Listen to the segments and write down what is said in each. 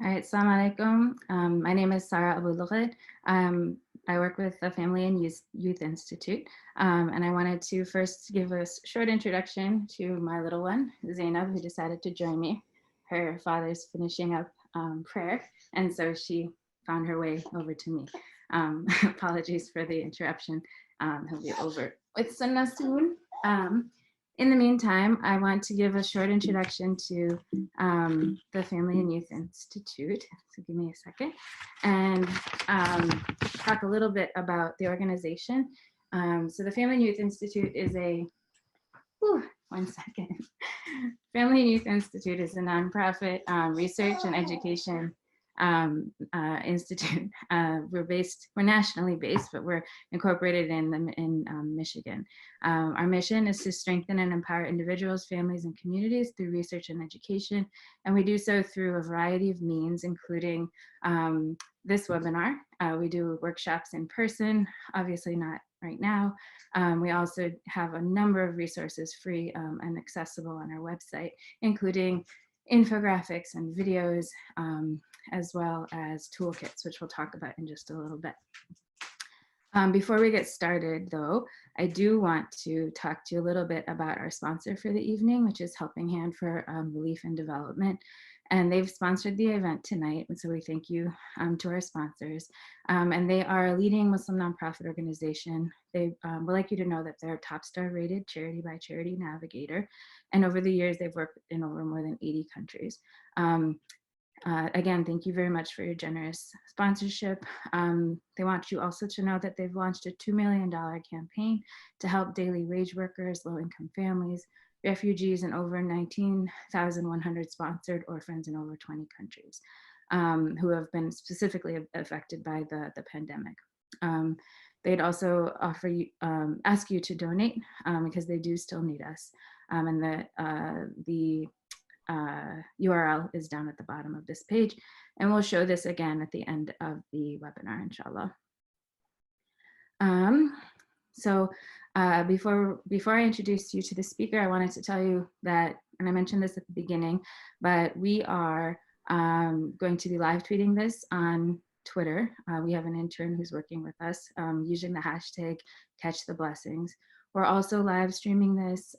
All right, Assalamu alaikum. My name is Sarah Abu Lughad. I work with the Family and Youth Institute, and I wanted to first give a short introduction to my little one, Zainab, who decided to join me. Her father's finishing up prayer, and so she found her way over to me. Apologies for the interruption. He'll be over with Sunnah soon. In the meantime, I want to give a short introduction to the Family and Youth Institute. So give me a second and talk a little bit about the organization. So the Family and Youth Institute is a, one second. Family and Youth Institute is a nonprofit research and education institute. We're nationally based, but we're incorporated in Michigan. Our mission is to strengthen and empower individuals, families, and communities through research and education. And we do so through a variety of means, including this webinar. We do workshops in person, obviously not right now. We also have a number of resources free and accessible on our website, including infographics and videos, as well as toolkits, which we'll talk about in just a little bit. Before we get started, though, I do want to talk to you a little bit about our sponsor for the evening, which is Helping Hand for Relief and Development. And they've sponsored the event tonight, and so we thank you to our sponsors. And they are a leading Muslim nonprofit organization. They would like you to know that they're a top star rated charity by Charity Navigator. And over the years, they've worked in over more than 80 countries. Again, thank you very much for your generous sponsorship. They want you also to know that they've launched a $2 million campaign to help daily wage workers, low-income families, refugees, and over 19,100 sponsored orphans in over 20 countries who have been specifically affected by the pandemic. They'd also offer you, ask you to donate because they do still need us. And the URL is down at the bottom of this page, and we'll show this again at the end of the webinar, inshallah. Before I introduce you to the speaker, I wanted to tell you that, and I mentioned this at the beginning, but we are going to be live tweeting this on Twitter. We have an intern who's working with us using the hashtag Catch the Blessings. We're also live streaming this,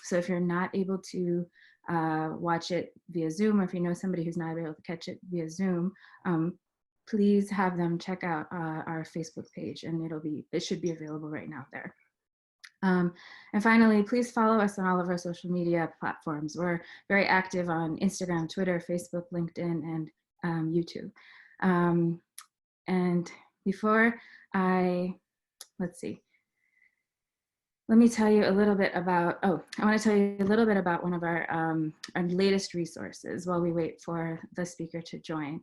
so if you're not able to watch it via Zoom, or if you know somebody who's not able to catch it via Zoom, please have them check out our Facebook page, and it should be available right now there. And finally, please follow us on all of our social media platforms. We're very active on Instagram, Twitter, Facebook, LinkedIn, and YouTube. And before let me tell you a little bit about, I want to tell you a little bit about one of our latest resources while we wait for the speaker to join.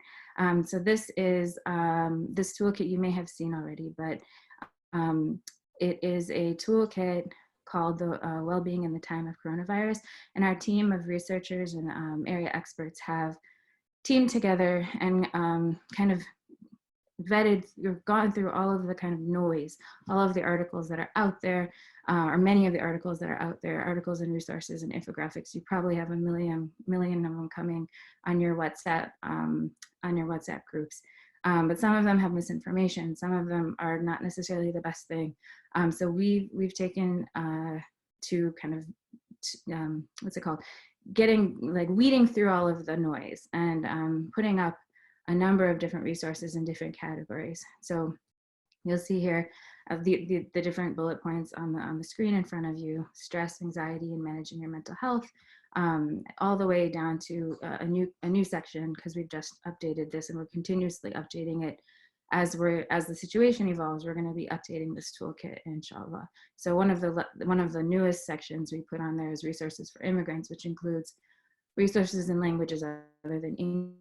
So this is this toolkit you may have seen already, but it is a toolkit called the Wellbeing in the Time of Coronavirus. And our team of researchers and area experts have teamed together and kind of vetted, you've gone through all of the kind of noise, all of the articles that are out there, or many of the articles that are out there, articles and resources and infographics. You probably have a million of them coming on your WhatsApp groups. But some of them have misinformation. Some of them are not necessarily the best thing. So we've taken to kind of, what's it called? Weeding through all of the noise and putting up a number of different resources in different categories. So you'll see here the different bullet points on the screen in front of you: stress, anxiety, and managing your mental health, all the way down to a new section, because we've just updated this and we're continuously updating it as the situation evolves. We're going to be updating this toolkit, inshallah. So one of the newest sections we put on there is resources for immigrants, which includes resources in languages other than English.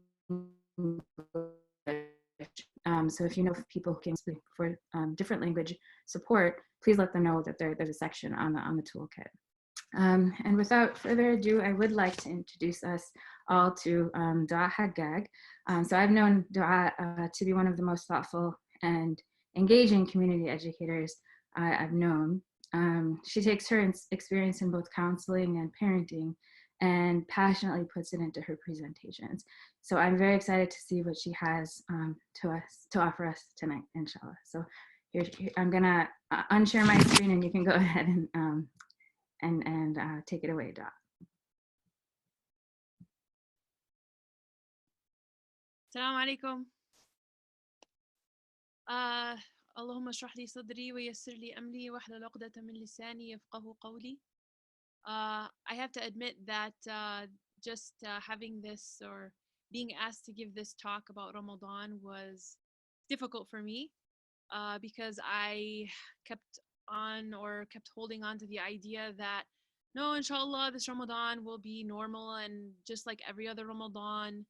So if you know people who can speak for different language support, please let them know that there's a section on the toolkit. And without further ado, I would like to introduce us all to Duaa Haggag. So I've known Duaa to be one of the most thoughtful and engaging community educators I've known. She takes her experience in both counseling and parenting and passionately puts it into her presentations. So I'm very excited to see what she has to offer us tonight, inshallah. So here I'm gonna unshare my screen, and you can go ahead and take it away, Duaa. السلام عليكم. اللهم اشرح لي صدري ويسر لي أمري واحلل عقدة من لساني يفقهوا قولي. I have to admit that just having this or being asked to give this talk about Ramadan was difficult for me because I kept holding on to the idea that no, inshallah, this Ramadan will be normal and just like every other Ramadan.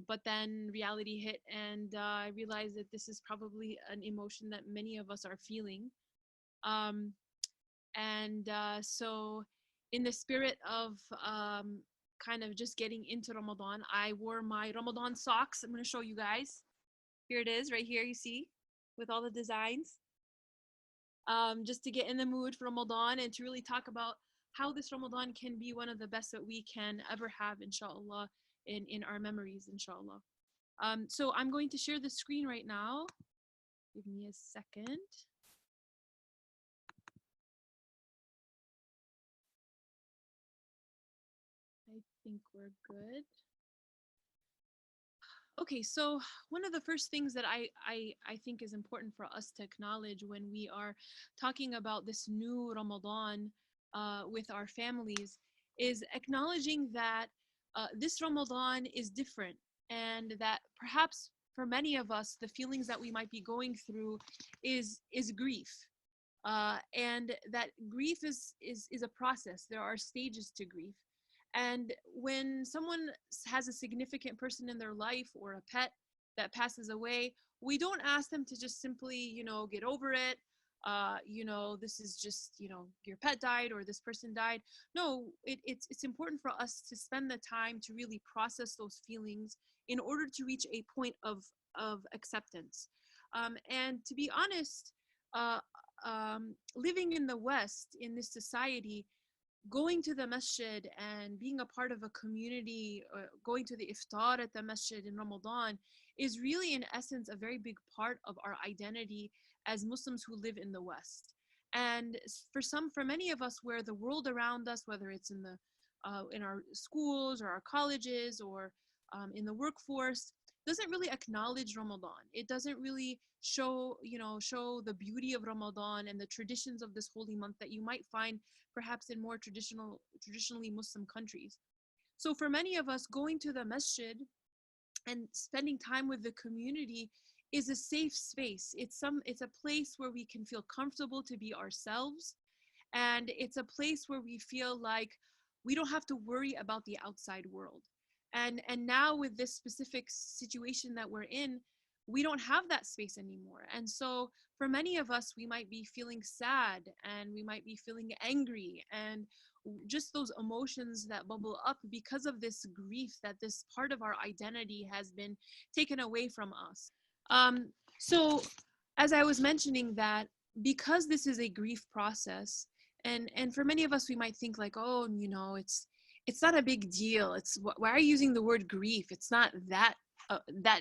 But then reality hit, and I realized that this is probably an emotion that many of us are feeling. So in the spirit of kind of just getting into Ramadan, I wore my Ramadan socks. I'm going to show you guys. Here it is, right here, you see, with all the designs. Just to get in the mood for Ramadan and to really talk about how this Ramadan can be one of the best that we can ever have, inshallah, in our memories, inshallah. So I'm going to share the screen right now. Give me a second. I think we're good. Okay, so one of the first things that I think is important for us to acknowledge when we are talking about this new Ramadan with our families is acknowledging that this Ramadan is different, and that perhaps for many of us the feelings that we might be going through is grief, and that grief is a process. There are stages to grief. And when someone has a significant person in their life or a pet that passes away, we don't ask them to just simply, get over it. This is just, your pet died or this person died. No, it's important for us to spend the time to really process those feelings in order to reach a point of acceptance. And to be honest, living in the West, in this society, going to the masjid and being a part of a community, going to the iftar at the masjid in Ramadan is really in essence a very big part of our identity as Muslims who live in the West. And for many of us, where the world around us, whether it's in our schools or our colleges or in the workforce, doesn't really acknowledge Ramadan. It doesn't really show the beauty of Ramadan and the traditions of this holy month that you might find perhaps in more traditionally Muslim countries. So for many of us, going to the masjid and spending time with the community is a safe space. It's a place where we can feel comfortable to be ourselves, and it's a place where we feel like we don't have to worry about the outside world. And now with this specific situation that we're in, we don't have that space anymore. And so for many of us, we might be feeling sad, and we might be feeling angry, and just those emotions that bubble up because of this grief that this part of our identity has been taken away from us. So as I was mentioning, that because this is a grief process, and for many of us, we might think like, oh, it's not a big deal. Why are you using the word grief? It's not that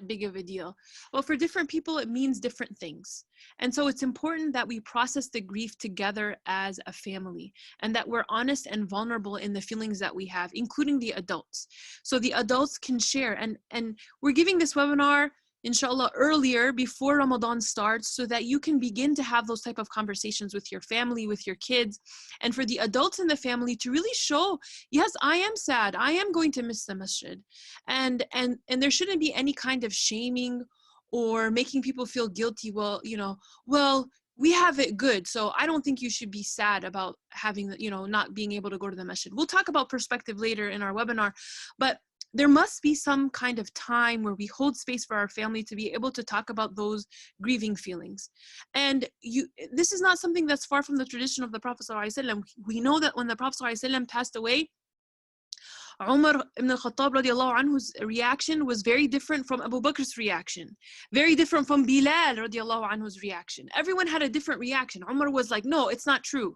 big of a deal. Well, for different people, it means different things. And so it's important that we process the grief together as a family, and that we're honest and vulnerable in the feelings that we have, including the adults. So the adults can share. And we're giving this webinar, inshallah, earlier before Ramadan starts, so that you can begin to have those type of conversations with your family, with your kids, and for the adults in the family to really show, yes, I am sad, I am going to miss the masjid, and there shouldn't be any kind of shaming or making people feel guilty. Well, we have it good, so I don't think you should be sad about having, not being able to go to the masjid. We'll talk about perspective later in our webinar, but there must be some kind of time where we hold space for our family to be able to talk about those grieving feelings. And this is not something that's far from the tradition of the Prophet ﷺ. We know that when the Prophet ﷺ passed away, Umar ibn al-Khattab radiallahu anhu's reaction was very different from Abu Bakr's reaction, very different from Bilal radiallahu anhu's reaction. Everyone had a different reaction. Umar was like, no, it's not true.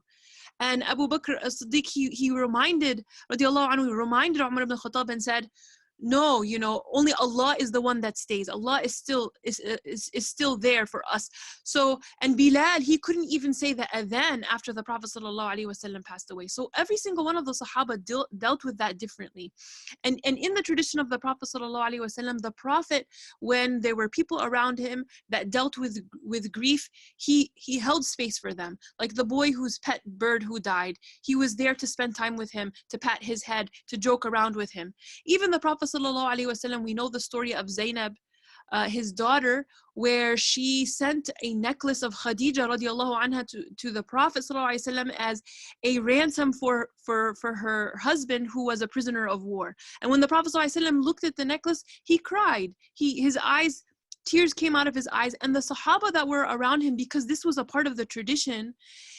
And Abu Bakr as-Siddiq, he reminded, radiallahu anhu, reminded Umar ibn Khattab and said, no, you know, only Allah is the one that stays. Allah is still there for us. So, and Bilal, he couldn't even say the adhan after the Prophet sallallahu alaihi wasallam passed away. So every single one of the Sahaba dealt with that differently. And in the tradition of the Prophet sallallahu alaihi wasallam, the Prophet, when there were people around him that dealt with grief, he held space for them. Like the boy whose pet bird who died, he was there to spend time with him, to pat his head, to joke around with him. Even the Prophet sallallahu alaihi wasallam, we know the story of Zainab, his daughter, where she sent a necklace of Khadija radiallahu anha to the Prophet sallallahu alaihi wasallam as a ransom for her husband who was a prisoner of war. And when the Prophet sallallahu alaihi wasallam looked at the necklace, he cried. Tears came out of his eyes, and the Sahaba that were around him, because this was a part of the tradition,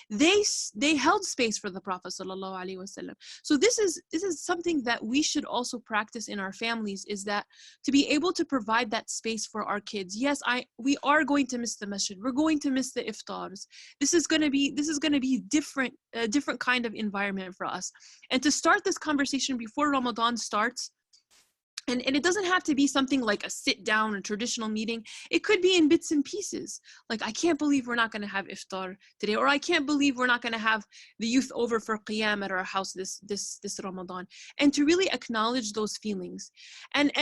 they held space for the Prophet sallallahu alaihi wasallam. So this is something that we should also practice in our families, is that to be able to provide that space for our kids. Yes, we are going to miss the masjid. We're going to miss the iftars. This is going to be a different kind of environment for us. And to start this conversation before Ramadan starts, and it doesn't have to be something like a sit down, a traditional meeting. It could be in bits and pieces. Like, I can't believe we're not going to have iftar today, or I can't believe we're not going to have the youth over for qiyam at our house this Ramadan. And to really acknowledge those feelings. And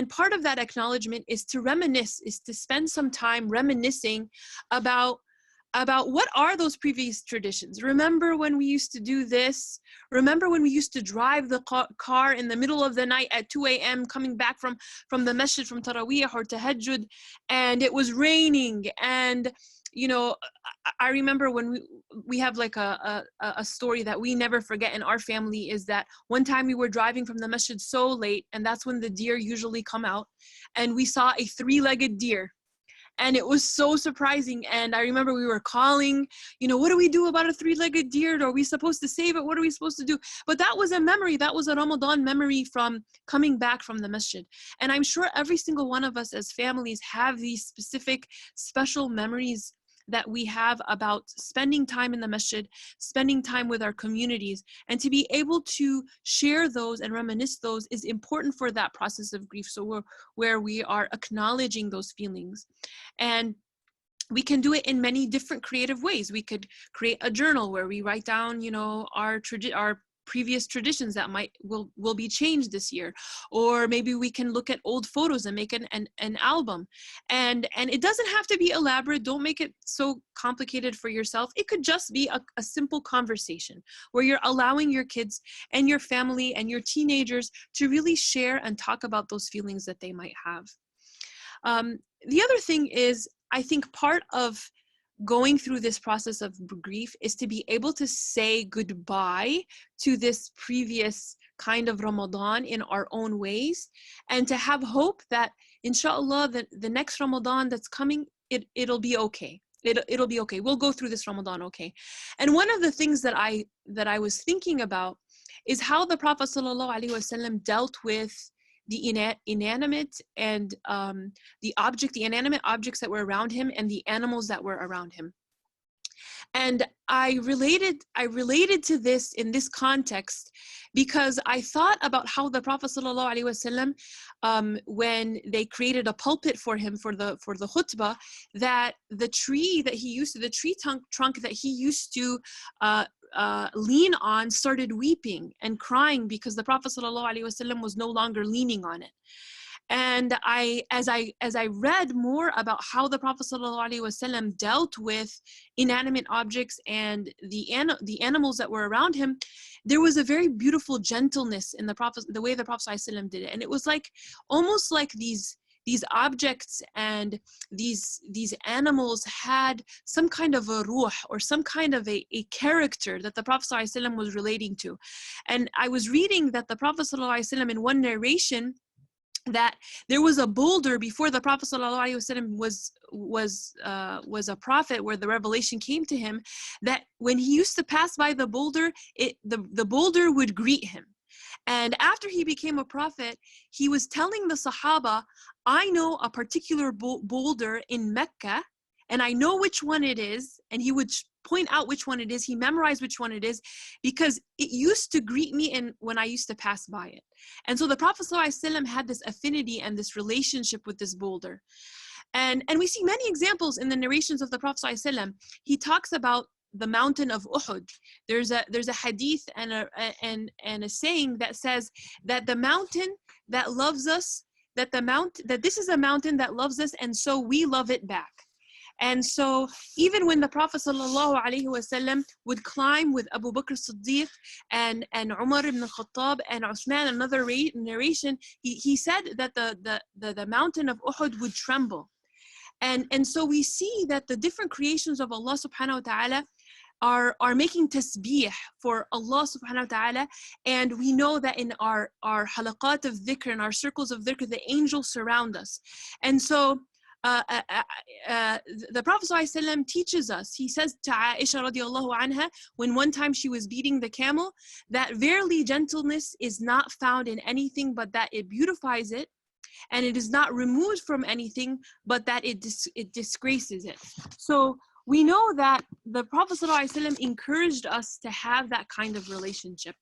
part of that acknowledgement is to reminisce, is to spend some time reminiscing about what are those previous traditions. Remember when we used to do this? Remember when we used to drive the car in the middle of the night at 2 a.m. coming back from the masjid, from Taraweeh or Tahajjud, and it was raining. And you know, I remember when we have like a story that we never forget in our family, is that one time we were driving from the masjid so late, and that's when the deer usually come out, and we saw a 3-legged deer. And it was so surprising. And I remember we were calling, you know, what do we do about a 3-legged deer? Are we supposed to save it? What are we supposed to do? But that was a memory. That was a Ramadan memory from coming back from the masjid. And I'm sure every single one of us as families have these specific, special memories that we have about spending time in the masjid, spending time with our communities. And to be able to share those and reminisce those is important for that process of grief. So where we are acknowledging those feelings. And we can do it in many different creative ways. We could create a journal where we write down, you know, our previous traditions that will be changed this year. Or maybe we can look at old photos and make an album. And it doesn't have to be elaborate. Don't make it so complicated for yourself. It could just be a simple conversation where you're allowing your kids and your family and your teenagers to really share and talk about those feelings that they might have. The other thing is, I think part of going through this process of grief is to be able to say goodbye to this previous kind of Ramadan in our own ways, and to have hope that inshallah the next Ramadan that's coming, it'll be okay. It'll be okay. We'll go through this Ramadan okay. And one of the things that I was thinking about is how the Prophet ﷺ dealt with the inanimate and the inanimate objects that were around him and the animals that were around him. And I related to this in this context because I thought about how the Prophet ﷺ, when they created a pulpit for him for the khutbah, that the tree trunk that he used to lean on started weeping and crying because the Prophet ﷺ was no longer leaning on it. And as I read more about how the Prophet ﷺ dealt with inanimate objects and the animals that were around him, there was a very beautiful gentleness in the way the Prophet ﷺ did it. And it was like almost like these objects and these animals had some kind of a ruh, or some kind of a character that the Prophet ﷺ was relating to. And I was reading that the Prophet ﷺ, in one narration, that there was a boulder before the Prophet ﷺ was a prophet, where the revelation came to him, that when he used to pass by the boulder, the boulder would greet him. And after he became a prophet, he was telling the Sahaba, I know a particular boulder in Mecca, and I know which one it is. And he would point out which one it is. He memorized which one it is because it used to greet me when I used to pass by it. And so the Prophet ﷺ had this affinity and this relationship with this boulder. And we see many examples in the narrations of the Prophet ﷺ. He talks about the mountain of Uhud. There's a hadith and a saying that says that the mountain that loves us, that this is a mountain that loves us, and so we love it back. And so even when the Prophet ﷺ would climb with Abu Bakr as-Siddiq and Umar ibn al-Khattab and Uthman, another narration, he said that the mountain of Uhud would tremble. And so we see that the different creations of Allah subhanahu wa ta'ala are making tasbih for Allah subhanahu wa ta'ala. And we know that in our halaqat of dhikr, in our circles of dhikr, the angels surround us. And so the Prophet ﷺ teaches us, he says to Aisha radiallahu anha, when one time she was beating the camel, that verily gentleness is not found in anything but that it beautifies it, and it is not removed from anything but that it disgraces it. So we know that the Prophet ﷺ encouraged us to have that kind of relationship.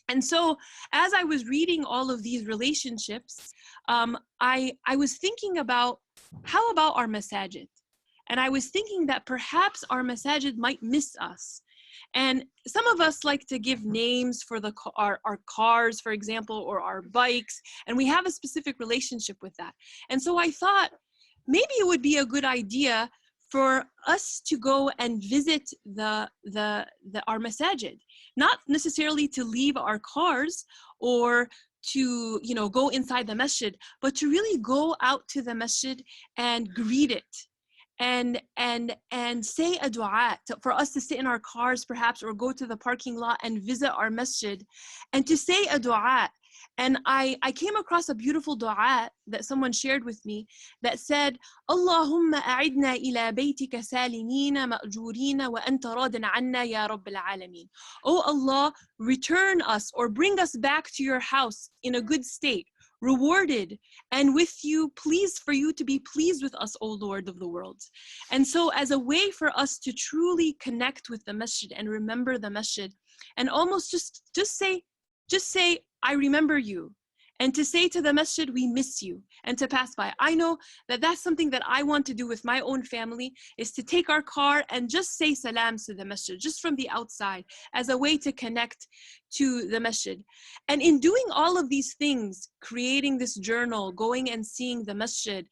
And so as I was reading all of these relationships, I was thinking about, how about our masajid? And I was thinking that perhaps our masajid might miss us. And some of us like to give names for our cars, for example, or our bikes, and we have a specific relationship with that. And so I thought maybe it would be a good idea for us to go and visit our masajid, not necessarily to leave our cars or to go inside the masjid, but to really go out to the masjid and greet it and say a dua, for us to sit in our cars perhaps, or go to the parking lot and visit our masjid and to say a dua. And I came across a beautiful dua that someone shared with me that said, Allahumma a'idna ila baytika salimina ma'jurina wa anta radin anna ya rabbil alameen. Oh Allah, return us or bring us back to your house in a good state, rewarded, and with you, pleased, for you to be pleased with us, O Lord of the worlds. And so as a way for us to truly connect with the masjid and remember the masjid, and almost just say, I remember you, and to say to the masjid, we miss you, and to pass by. I know that that's something that I want to do with my own family, is to take our car and just say salams to the masjid, just from the outside, as a way to connect to the masjid. And in doing all of these things, creating this journal, going and seeing the masjid,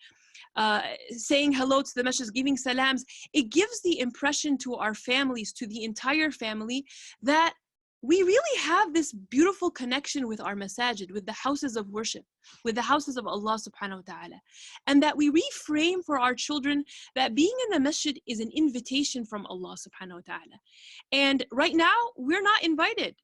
saying hello to the masjid, giving salams, it gives the impression to our families, to the entire family, that we really have this beautiful connection with our masajid, with the houses of worship, with the houses of Allah subhanahu wa ta'ala. And that we reframe for our children that being in the masjid is an invitation from Allah subhanahu wa ta'ala. And right now, we're not invited.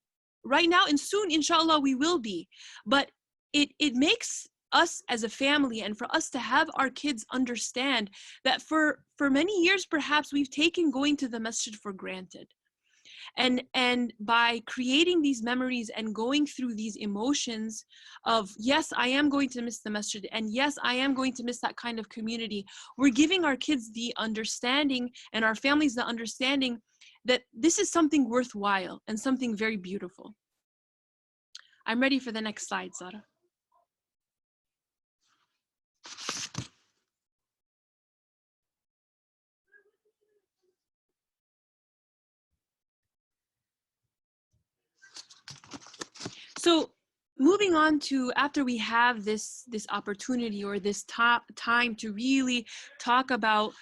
Right now, and soon, inshallah, we will be. But it makes us as a family, and for us to have our kids understand that for many years, perhaps we've taken going to the masjid for granted. And by creating these memories and going through these emotions of, yes, I am going to miss the masjid, and yes, I am going to miss that kind of community, we're giving our kids the understanding and our families the understanding that this is something worthwhile and something very beautiful. I'm ready for the next slide, Sarah. So moving on to, after we have this opportunity or this time to really talk about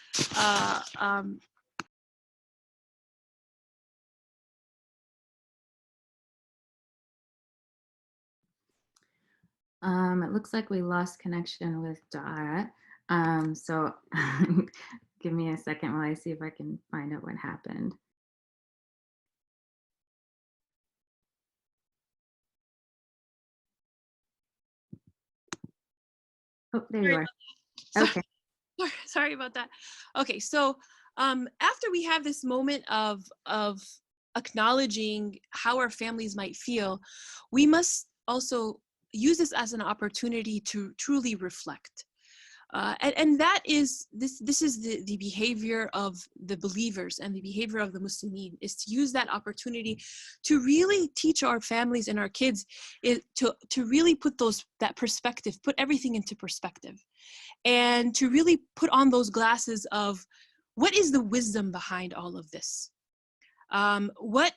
it looks like we lost connection with Duaa. So give me a second while I see if I can find out what happened. Oh, there you are. Okay. Sorry about that. Okay, so after we have this moment of acknowledging how our families might feel, we must also use this as an opportunity to truly reflect. And that is this is the behavior of the believers and the behavior of the Muslimin, is to use that opportunity to really teach our families and our kids to really put that perspective, put everything into perspective, and to really put on those glasses of what is the wisdom behind all of this. What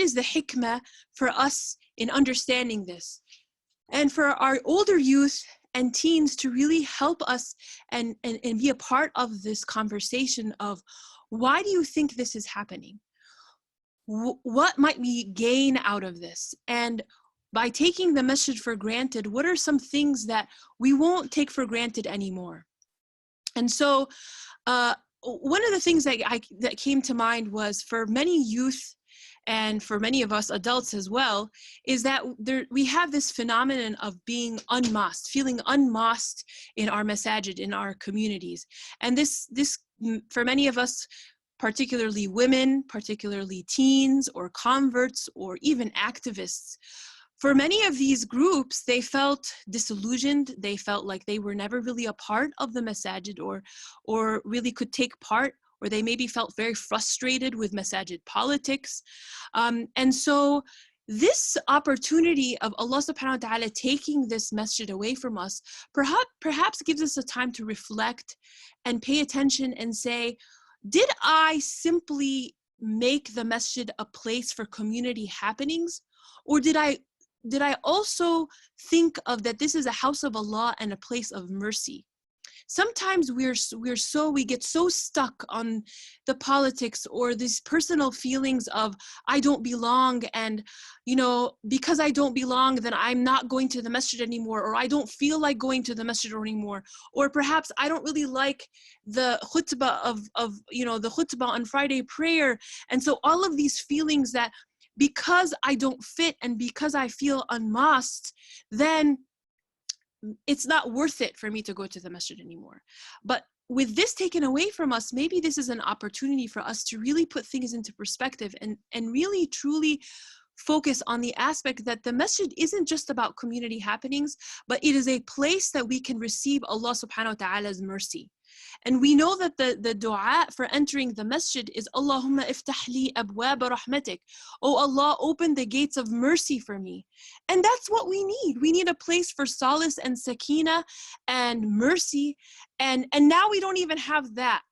is the hikmah for us in understanding this? And for our older youth and teens to really help us and be a part of this conversation of, why do you think this is happening? What might we gain out of this? And by taking the masjid for granted, what are some things that we won't take for granted anymore? And so one of the things that came to mind was, for many youth and for many of us adults as well, is that we have this phenomenon of being unmasked, feeling unmasked in our masajid, in our communities. And this for many of us, particularly women, particularly teens or converts or even activists, for many of these groups, they felt disillusioned. They felt like they were never really a part of the masajid, or really could take part, or they maybe felt very frustrated with masajid politics. And so this opportunity of Allah subhanahu wa ta'ala taking this masjid away from us, perhaps gives us a time to reflect and pay attention and say, did I simply make the masjid a place for community happenings? Or did I also think of that this is a house of Allah and a place of mercy? Sometimes we get so stuck on the politics or these personal feelings of, I don't belong, and because I don't belong, then I'm not going to the masjid anymore, or I don't feel like going to the masjid anymore, or perhaps I don't really like the khutbah of the khutbah on Friday prayer. And so all of these feelings that, because I don't fit and because I feel unmasked, then it's not worth it for me to go to the masjid anymore. But with this taken away from us, maybe this is an opportunity for us to really put things into perspective and really truly focus on the aspect that the masjid isn't just about community happenings, but it is a place that we can receive Allah subhanahu wa ta'ala's mercy. And we know that the dua for entering the masjid is, Allahumma iftah li abwab rahmatik. Oh Allah, open the gates of mercy for me. And that's what we need. We need a place for solace and sakina and mercy. And now we don't even have that,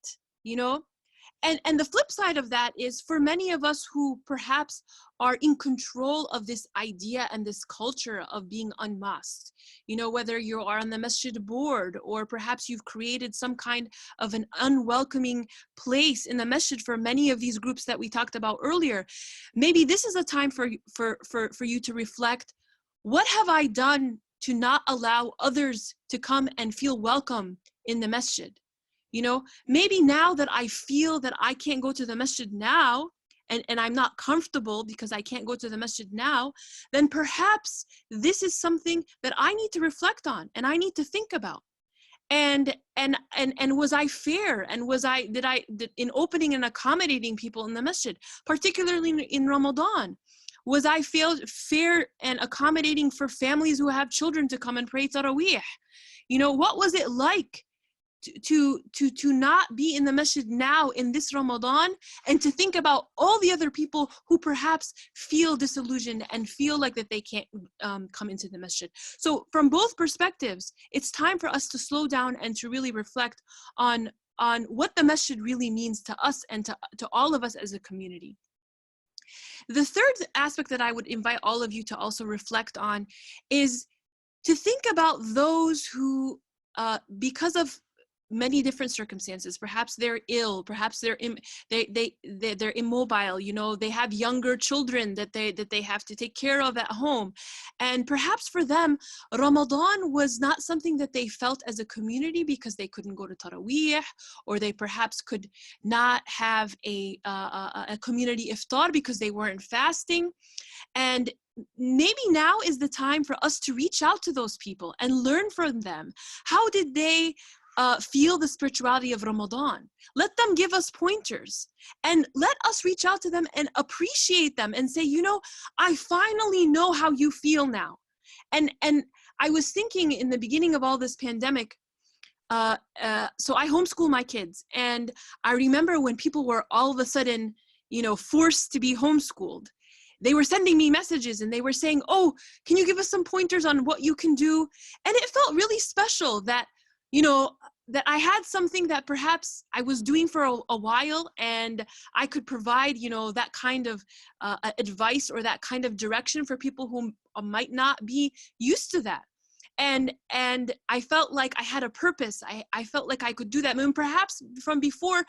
And the flip side of that is, for many of us who perhaps are in control of this idea and this culture of being unmasked, whether you are on the masjid board, or perhaps you've created some kind of an unwelcoming place in the masjid for many of these groups that we talked about earlier. Maybe this is a time for you to reflect, what have I done to not allow others to come and feel welcome in the masjid? Maybe now that I feel that I can't go to the masjid now, and I'm not comfortable because I can't go to the masjid now, then perhaps this is something that I need to reflect on and I need to think about. And was I fair? And did in opening and accommodating people in the masjid, particularly in Ramadan? Was I fair and accommodating for families who have children to come and pray Taraweeh? What was it like to not be in the masjid now in this Ramadan, and to think about all the other people who perhaps feel disillusioned and feel like that they can't come into the masjid? So from both perspectives, it's time for us to slow down and to really reflect on what the masjid really means to us and to all of us as a community. The third aspect that I would invite all of you to also reflect on is to think about those who, because of many different circumstances, perhaps they're ill, perhaps they're immobile, they have younger children that they have to take care of at home, and perhaps for them Ramadan was not something that they felt as a community because they couldn't go to Taraweeh, or they perhaps could not have a community iftar because they weren't fasting. And maybe now is the time for us to reach out to those people and learn from them. How did they feel the spirituality of Ramadan? Let them give us pointers, and let us reach out to them and appreciate them and say, I finally know how you feel now. And I was thinking in the beginning of all this pandemic, so I homeschool my kids, and I remember when people were all of a sudden, forced to be homeschooled. They were sending me messages and they were saying, "Oh, can you give us some pointers on what you can do?" And it felt really special that, that I had something that perhaps I was doing for a while, and I could provide, that kind of advice or that kind of direction for people who might not be used to that. And I felt like I had a purpose. I felt like I could do that. I mean, perhaps from before,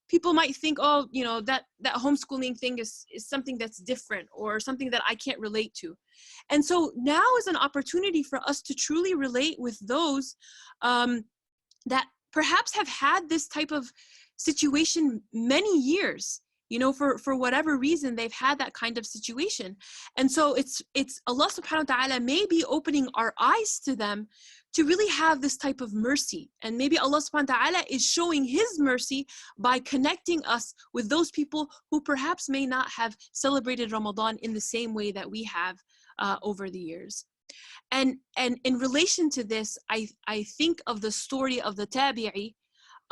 people might think, oh, that homeschooling thing is something that's different or something that I can't relate to. And so now is an opportunity for us to truly relate with those that perhaps have had this type of situation many years, for whatever reason they've had that kind of situation. And so it's Allah subhanahu wa ta'ala may be opening our eyes to them to really have this type of mercy. And maybe Allah subhanahu wa ta'ala is showing his mercy by connecting us with those people who perhaps may not have celebrated Ramadan in the same way that we have over the years. And in relation to this, I think of the story of the tabi'i,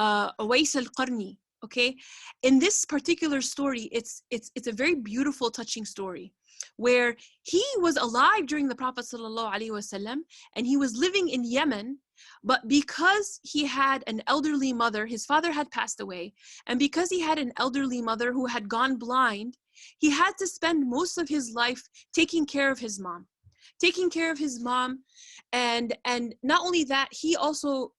Uwais al-Qarni. Okay, in this particular story, it's a very beautiful, touching story, where he was alive during the Prophet ﷺ, and he was living in Yemen, but because he had an elderly mother, his father had passed away, and because he had an elderly mother who had gone blind, he had to spend most of his life taking care of his mom. And not only that, he also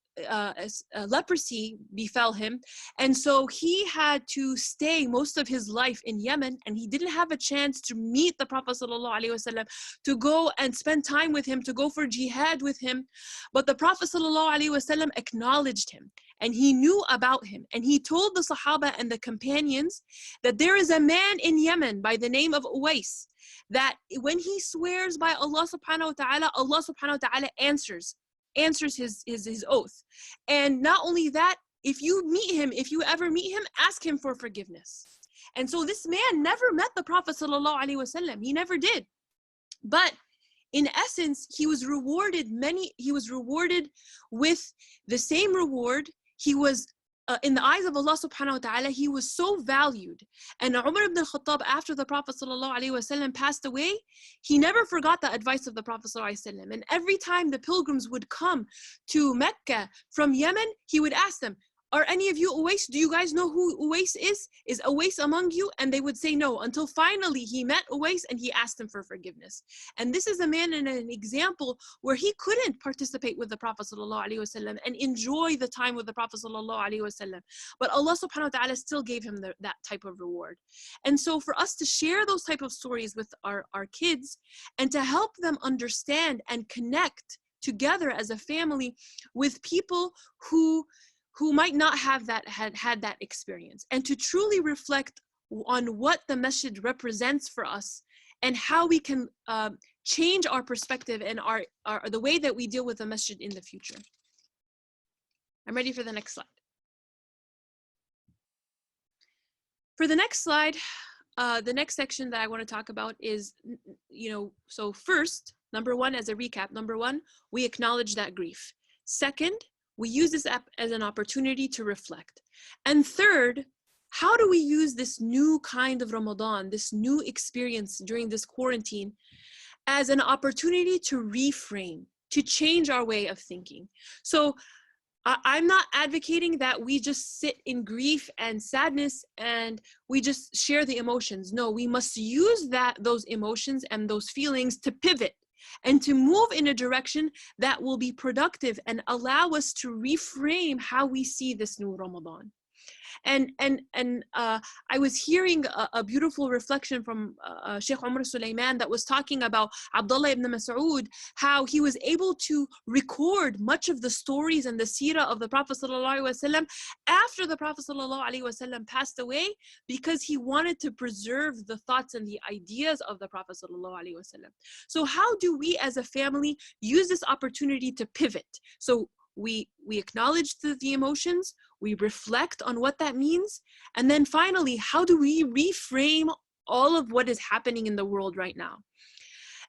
leprosy befell him, and so he had to stay most of his life in Yemen, and he didn't have a chance to meet the Prophet ﷺ, to go and spend time with him, to go for jihad with him. But the Prophet ﷺ acknowledged him, and he knew about him, and he told the Sahaba and the companions that there is a man in Yemen by the name of Uwais, that when he swears by Allah subhanahu wa ta'ala, Allah subhanahu wa ta'ala answers his oath. And not only that, if you ever meet him, ask him for forgiveness. And so this man never met the Prophet sallallahu alaihi wasallam. He never did. But in essence, he was rewarded with the same reward. He was in the eyes of Allah subhanahu wa ta'ala, he was so valued. And Umar ibn al-Khattab, after the Prophet sallallahu alaihi wasallam passed away, he never forgot the advice of the Prophet sallallahu alaihi wasallam. And every time the pilgrims would come to Mecca from Yemen, he would ask them, "Are any of you Uwais? Do you guys know who Uwais is? Is Uwais among you?" And they would say no, until finally he met Uwais and he asked him for forgiveness. And this is a man and an example where he couldn't participate with the Prophet ﷺ and enjoy the time with the Prophet ﷺ. But Allah subhanahu wa ta'ala still gave him that type of reward. And so for us to share those type of stories with our kids and to help them understand and connect together as a family with people who might not have had that experience, and to truly reflect on what the masjid represents for us and how we can change our perspective and the way that we deal with the masjid in the future. I'm ready for the next slide. For the next slide, the next section that I want to talk about is, so first, number one, as a recap, number one, we acknowledge that grief. Second, we use this app as an opportunity to reflect. And third, how do we use this new kind of Ramadan, this new experience during this quarantine, as an opportunity to reframe, to change our way of thinking? So I'm not advocating that we just sit in grief and sadness and we just share the emotions. No, we must use those emotions and those feelings to pivot and to move in a direction that will be productive and allow us to reframe how we see this new Ramadan. And I was hearing a beautiful reflection from Sheikh Umar Sulaiman that was talking about Abdullah ibn Mas'ud, how he was able to record much of the stories and the seerah of the Prophet ﷺ after the Prophet ﷺ passed away, because he wanted to preserve the thoughts and the ideas of the Prophet ﷺ. So how do we as a family use this opportunity to pivot? So we acknowledge the emotions, we reflect on what that means, and then finally, how do we reframe all of what is happening in the world right now?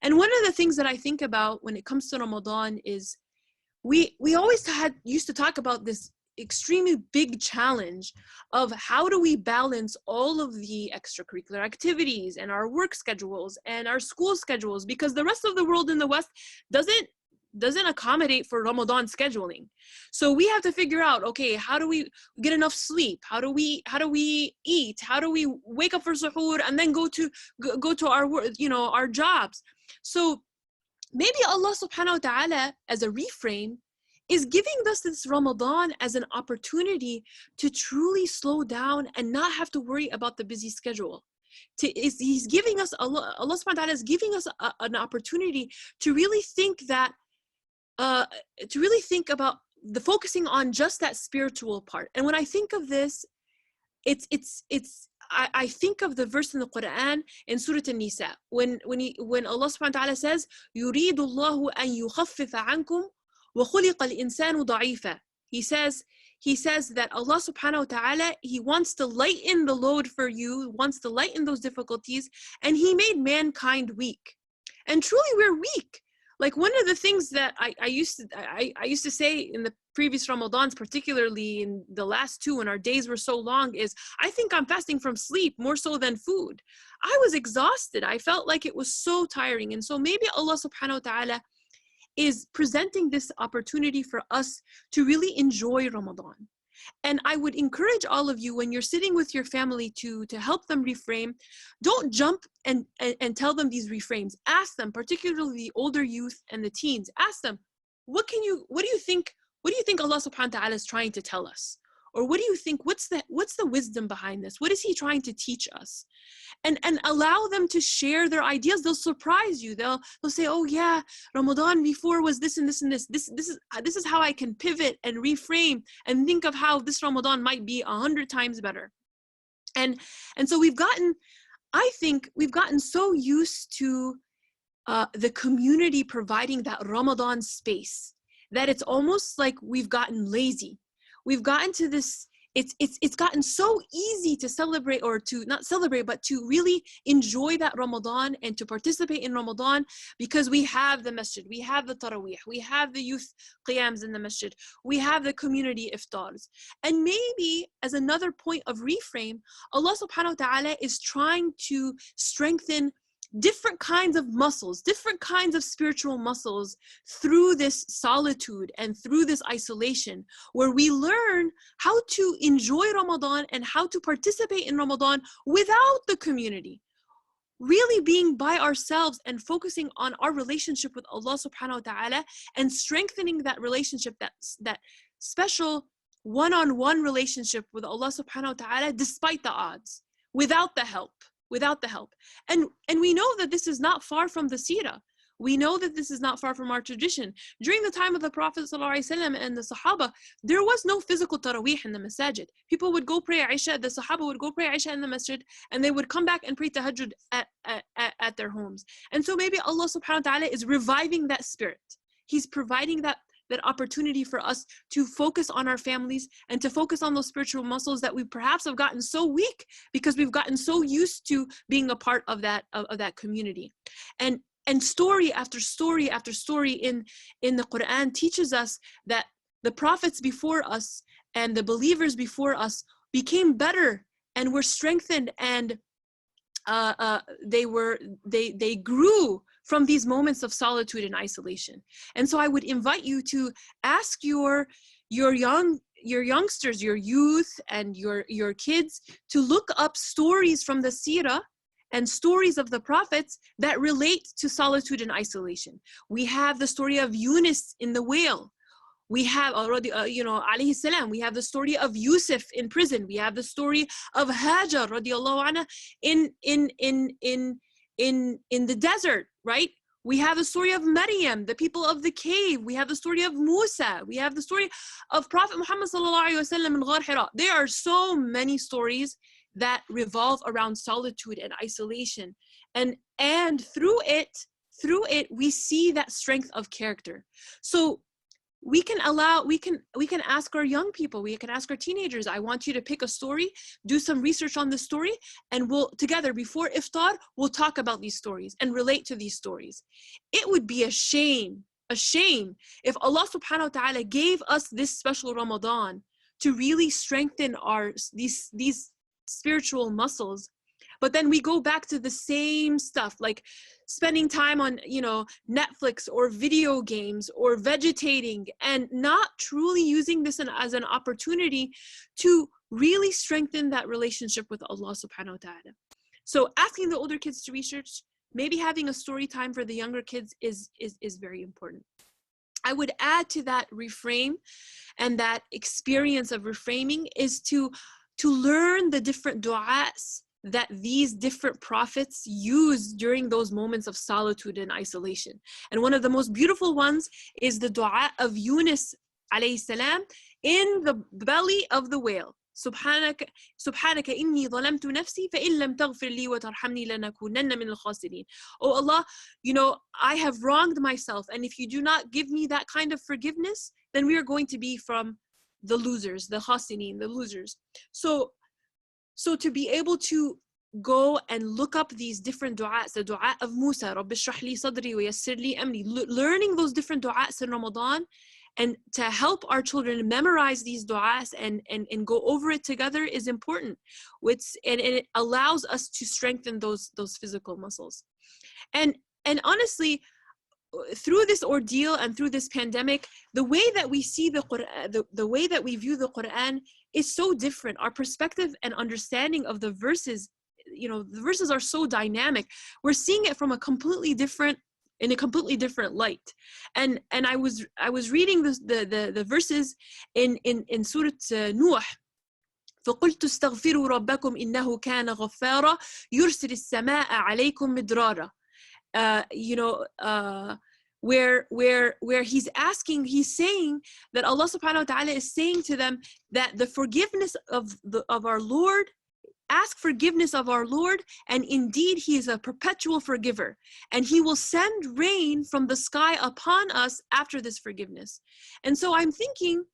And one of the things that I think about when it comes to Ramadan is we always used to talk about this extremely big challenge of how do we balance all of the extracurricular activities and our work schedules and our school schedules, because the rest of the world in the West doesn't accommodate for Ramadan scheduling. So we have to figure out, okay, how do we get enough sleep? How do we eat? How do we wake up for suhoor and then go to our, our jobs? So maybe Allah subhanahu wa ta'ala, as a reframe, is giving us this Ramadan as an opportunity to truly slow down and not have to worry about the busy schedule. He's giving us, Allah subhanahu wa ta'ala is giving us an opportunity to really think about the focusing on just that spiritual part. And when I think of this, I think of the verse in the Quran in Surah An-Nisa when Allah subhanahu wa ta'ala says, يُرِيدُ اللَّهُ أَن يُخَفِّفَ عَنْكُمْ وَخُلِقَ الْإِنسَانُ ضَعِيفًا. He says that Allah subhanahu wa ta'ala, He wants to lighten the load for you, wants to lighten those difficulties, and He made mankind weak. And truly we're weak. Like, one of the things that I used to say in the previous Ramadans, particularly in the last two when our days were so long, is I think I'm fasting from sleep more so than food. I was exhausted. I felt like it was so tiring. And so maybe Allah subhanahu wa ta'ala is presenting this opportunity for us to really enjoy Ramadan. And I would encourage all of you, when you're sitting with your family, to help them reframe. Don't jump and tell them these reframes. Ask them, particularly the older youth and the teens, ask them, what do you think Allah subhanahu wa ta'ala is trying to tell us? Or what do you think, what's the wisdom behind this? What is He trying to teach us? And allow them to share their ideas. They'll surprise you. They'll say, oh yeah, Ramadan before was this and this and this. This is how I can pivot and reframe and think of how this Ramadan might be 100 times better. And so I think we've gotten so used to the community providing that Ramadan space that it's almost like we've gotten lazy. We've gotten to this, it's gotten so easy to celebrate, or to not celebrate, but to really enjoy that Ramadan and to participate in Ramadan, because we have the masjid, we have the tarawih, we have the youth qiyams in the masjid, we have the community iftars. And maybe as another point of reframe, Allah subhanahu wa ta'ala is trying to strengthen different kinds of muscles, different kinds of spiritual muscles through this solitude and through this isolation, where we learn how to enjoy Ramadan and how to participate in Ramadan without the community. Really being by ourselves and focusing on our relationship with Allah subhanahu wa ta'ala and strengthening that relationship, that special one-on-one relationship with Allah subhanahu wa ta'ala, despite the odds, without the help. And we know that this is not far from the seerah. We know that this is not far from our tradition. During the time of the Prophet ﷺ and the Sahaba, there was no physical tarawih in the masajid. People would go pray Isha, the Sahaba would go pray Isha in the masjid, and they would come back and pray tahajjud at their homes. And so maybe Allah subhanahu wa ta'ala is reviving that spirit. He's providing that opportunity for us to focus on our families and to focus on those spiritual muscles that we perhaps have gotten so weak because we've gotten so used to being a part of that community. And story after story after story in the Quran teaches us that the prophets before us and the believers before us became better and were strengthened, and they grew from these moments of solitude and isolation. And so I would invite you to ask your youngsters, your youth, and your kids to look up stories from the seerah and stories of the prophets that relate to solitude and isolation. We have the story of Yunus in the whale. We have already, alayhi salam. We have the story of Yusuf in prison. We have the story of Hajar radiallahu anha in the desert, right? We have the story of Maryam, the people of the cave. We have the story of Musa. We have the story of Prophet Muhammad sallallahu alaihi wasallam in Ghar Hira. There are so many stories that revolve around solitude and isolation, and through it we see that strength of character. So we can ask our young people, we can ask our teenagers, I want you to pick a story, do some research on the story, and we'll together before iftar, we'll talk about these stories and relate to these stories. It would be a shame a shame if Allah subhanahu wa ta'ala gave us this special Ramadan to really strengthen these spiritual muscles, but then we go back to the same stuff, like spending time on, you know, Netflix or video games or vegetating, and not truly using this as an opportunity to really strengthen that relationship with Allah subhanahu wa ta'ala. So asking the older kids to research, maybe having a story time for the younger kids is very important. I would add to that reframe, and that experience of reframing is to learn the different du'as that these different prophets use during those moments of solitude and isolation. And one of the most beautiful ones is the du'a of Yunus alayhi salam in the belly of the whale. سبحانك إني ظلمت نفسي فإن لم تغفر لي وترحمني لنكونن من الخاسرين. Oh Allah, you know, I have wronged myself, and if you do not give me that kind of forgiveness, then we are going to be from the losers, the khasirin, the losers. So to be able to go and look up these different du'as, the du'a of Musa, Rabbi shrah li sadri wa yassir li amri, learning those different du'as in Ramadan, and to help our children memorize these du'as and go over it together is important. And it allows us to strengthen those physical muscles. And honestly, through this ordeal and through this pandemic, the way that we see the Quran, the way that we view the Quran is so different. Our perspective and understanding of the verses, you know, the verses are so dynamic. We're seeing it from a completely different light. And I was reading the verses in Surah Nuh. فقلت استغفروا ربكم إنه كان غفارا يرسل السماء عليكم مدرارا. Where he's saying that Allah subhanahu wa ta'ala is saying to them that the forgiveness of our Lord, ask forgiveness of our Lord, and indeed he is a perpetual forgiver, and he will send rain from the sky upon us after this forgiveness. And so I'm thinking,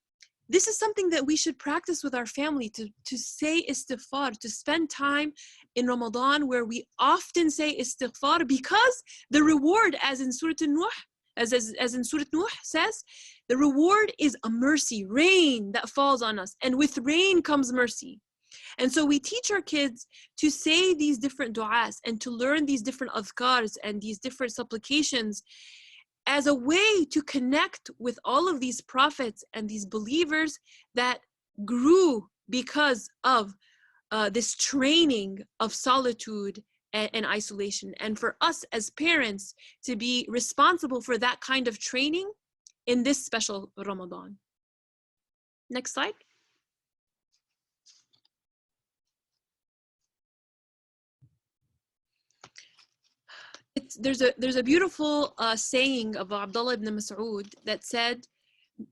this is something that we should practice with our family, to say istighfar, to spend time in Ramadan where we often say istighfar, because the reward, as in Surah Nuh, as in Surah Nuh says, the reward is a mercy, rain that falls on us, and with rain comes mercy. And so we teach our kids to say these different du'as and to learn these different adhkars and these different supplications as a way to connect with all of these prophets and these believers that grew because of this training of solitude and isolation. And for us as parents to be responsible for that kind of training in this special Ramadan. Next slide. There's a beautiful saying of Abdullah ibn Mas'ud that said,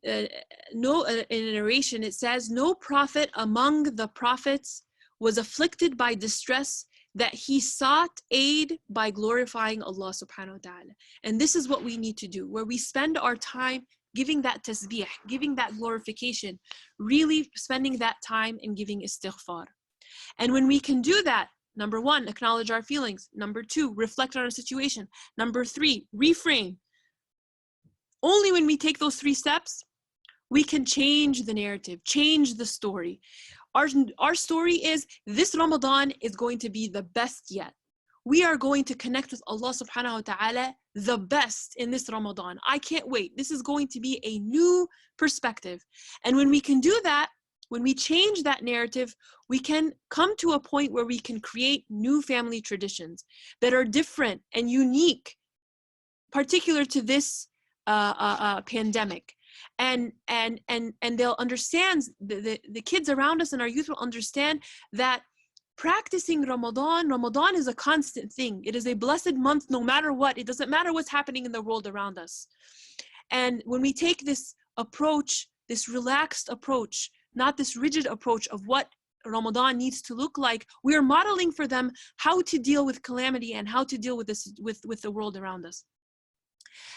in a narration it says, no prophet among the prophets was afflicted by distress that he sought aid by glorifying Allah subhanahu wa ta'ala. And this is what we need to do, where we spend our time giving that tasbih, giving that glorification, really spending that time in giving istighfar. And when we can do that, number one, acknowledge our feelings. Number two, reflect on our situation. Number three, reframe. Only when we take those 3 steps, we can change the narrative, change the story. Our story is, this Ramadan is going to be the best yet. We are going to connect with Allah subhanahu wa ta'ala the best in this Ramadan. I can't wait. This is going to be a new perspective. And when we can do that, when we change that narrative, we can come to a point where we can create new family traditions that are different and unique, particular to this pandemic. And they'll understand, the kids around us and our youth will understand that practicing Ramadan is a constant thing. It is a blessed month no matter what. It doesn't matter what's happening in the world around us. And when we take this approach, this relaxed approach, not this rigid approach of what Ramadan needs to look like, we are modeling for them how to deal with calamity and how to deal with this, with the world around us.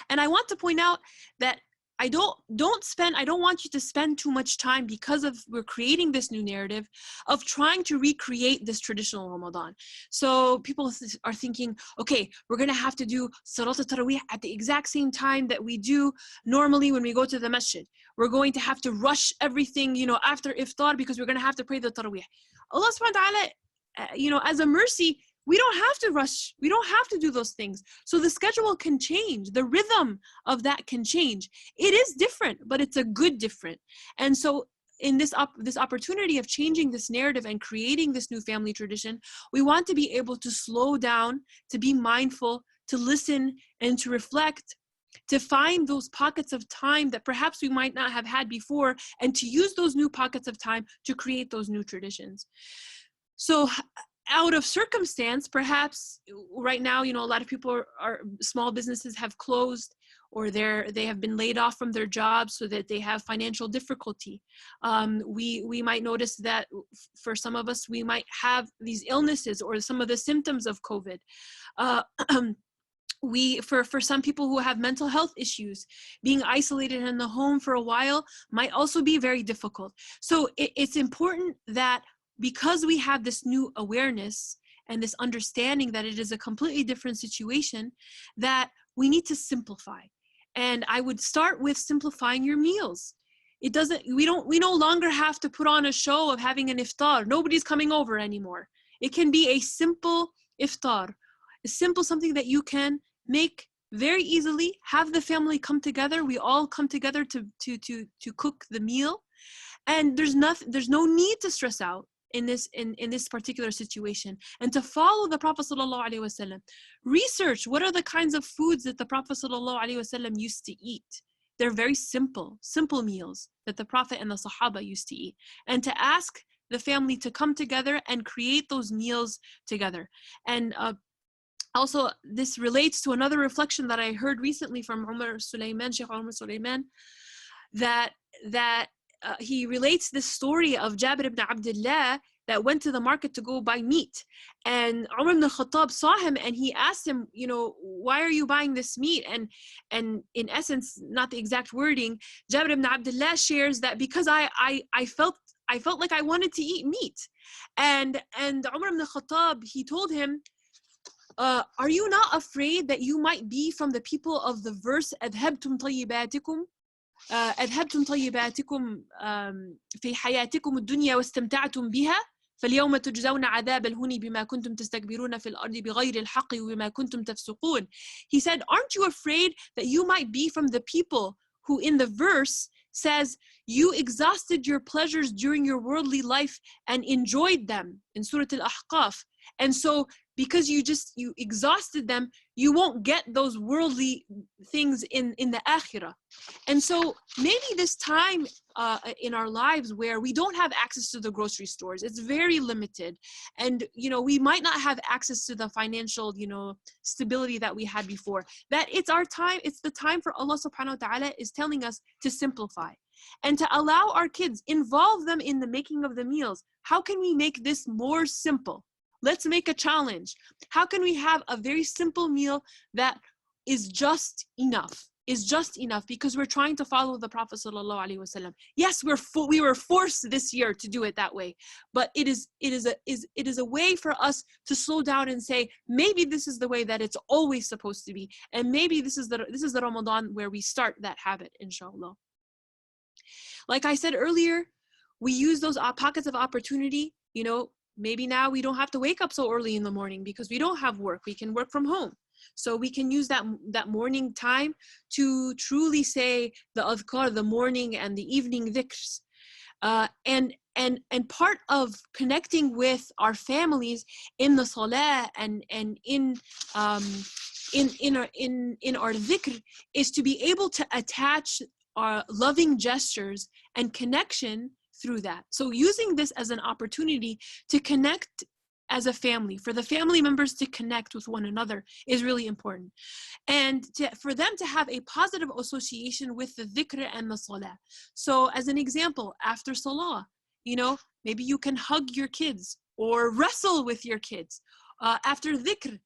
And I want to point out that I don't want you to spend too much time, because of we're creating this new narrative of trying to recreate this traditional Ramadan. So people are thinking, okay, we're going to have to do Salat al-Tarawih at the exact same time that we do normally when we go to the masjid. We're going to have to rush everything, after iftar, because we're going to have to pray the Tarawih. Allah subhanahu wa ta'ala, as a mercy, we don't have to rush. We don't have to do those things. So the schedule can change. The rhythm of that can change. It is different, but it's a good different. And so in this opportunity of changing this narrative and creating this new family tradition, we want to be able to slow down, to be mindful, to listen, and to reflect, to find those pockets of time that perhaps we might not have had before, and to use those new pockets of time to create those new traditions. So out of circumstance, perhaps right now, a lot of people are small businesses have closed, or they have been laid off from their jobs, so that they have financial difficulty. We might notice that for some of us, we might have these illnesses or some of the symptoms of COVID. For some people who have mental health issues, being isolated in the home for a while might also be very difficult. So it's important that, because we have this new awareness and this understanding that it is a completely different situation, that we need to simplify. And I would start with simplifying your meals. We no longer have to put on a show of having an iftar. Nobody's coming over anymore. It can be a simple iftar, something that you can make very easily, have the family come together. We all come together to cook the meal. And there's no need to stress out in this particular situation, and to follow the Prophet sallallahu alaihi wasallam. Research what are the kinds of foods that the Prophet sallallahu alaihi wasallam used to eat. They're very simple meals that the Prophet and the Sahaba used to eat, and to ask the family to come together and create those meals together. And also, this relates to another reflection that I heard recently from Sheikh Umar Sulaiman, that he relates this story of Jabir ibn Abdullah that went to the market to go buy meat. And Umar ibn al-Khattab saw him, and he asked him, why are you buying this meat? And in essence, not the exact wording, Jabir ibn Abdullah shares that because I felt like I wanted to eat meat. And Umar ibn al-Khattab, he told him, are you not afraid that you might be from the people of the verse أذهبتم طيباتكم أذهبتم طيباتكم في حياتكم الدنيا واستمتعتم بها فاليوم تجزون عذاب الهون بما كنتم تستكبرون في الأرض بغير الحق وبما كنتم تفسقون. He said, aren't you afraid that you might be from the people who in the verse says you exhausted your pleasures during your worldly life and enjoyed them in Surah Al-Ahqaf, and so because you exhausted them, you won't get those worldly things in the akhirah. And so maybe this time in our lives where we don't have access to the grocery stores, it's very limited, and we might not have access to the financial stability that we had before, that it's the time for Allah subhanahu wa ta'ala is telling us to simplify and to allow our kids, involve them in the making of the meals. How can we make this more simple? Let's make a challenge. How can we have a very simple meal that is just enough? Because we're trying to follow the Prophet sallallahu alaihi wasallam. Yes, we were forced this year to do it that way, but it is a way for us to slow down and say, maybe this is the way that it's always supposed to be, and maybe this is the Ramadan where we start that habit, inshallah. Like I said earlier, we use those pockets of opportunity. Maybe now we don't have to wake up so early in the morning because we don't have work. We can work from home. So we can use that morning time to truly say the adhkar, the morning and the evening dhikrs. And part of connecting with our families in the salah and in our dhikr is to be able to attach our loving gestures and connection through that. So using this as an opportunity to connect as a family, for the family members to connect with one another is really important. And for them to have a positive association with the dhikr and the salah. So as an example, after salah, maybe you can hug your kids or wrestle with your kids. After dhikr,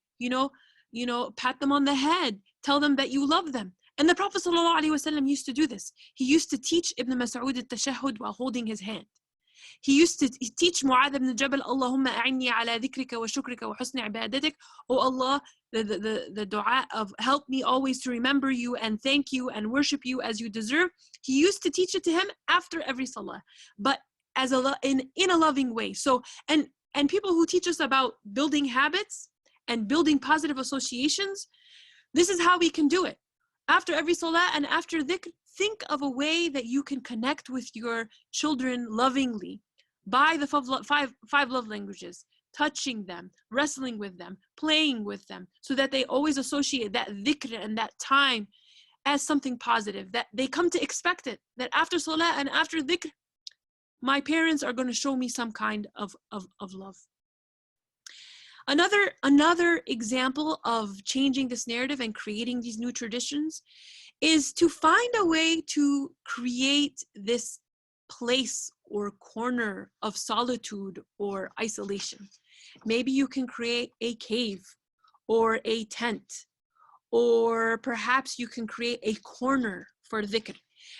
pat them on the head, tell them that you love them. And the Prophet ﷺ used to do this. He used to teach Ibn Mas'ud al-tashahhud while holding his hand. He used to teach Mu'adh ibn Jabal, Allahumma a'inni ala dhikrika wa shukrika wa husni ibadatik. Oh Allah, the dua of help me always to remember you and thank you and worship you as you deserve. He used to teach it to him after every salah, but as in a loving way. So, and people who teach us about building habits and building positive associations, this is how we can do it. After every salah and after dhikr, think of a way that you can connect with your children lovingly by the five love languages, touching them, wrestling with them, playing with them, so that they always associate that dhikr and that time as something positive, that they come to expect it, that after salah and after dhikr, my parents are going to show me some kind of love. Another example of changing this narrative and creating these new traditions is to find a way to create this place or corner of solitude or isolation. Maybe you can create a cave or a tent, or perhaps you can create a corner for dhikr.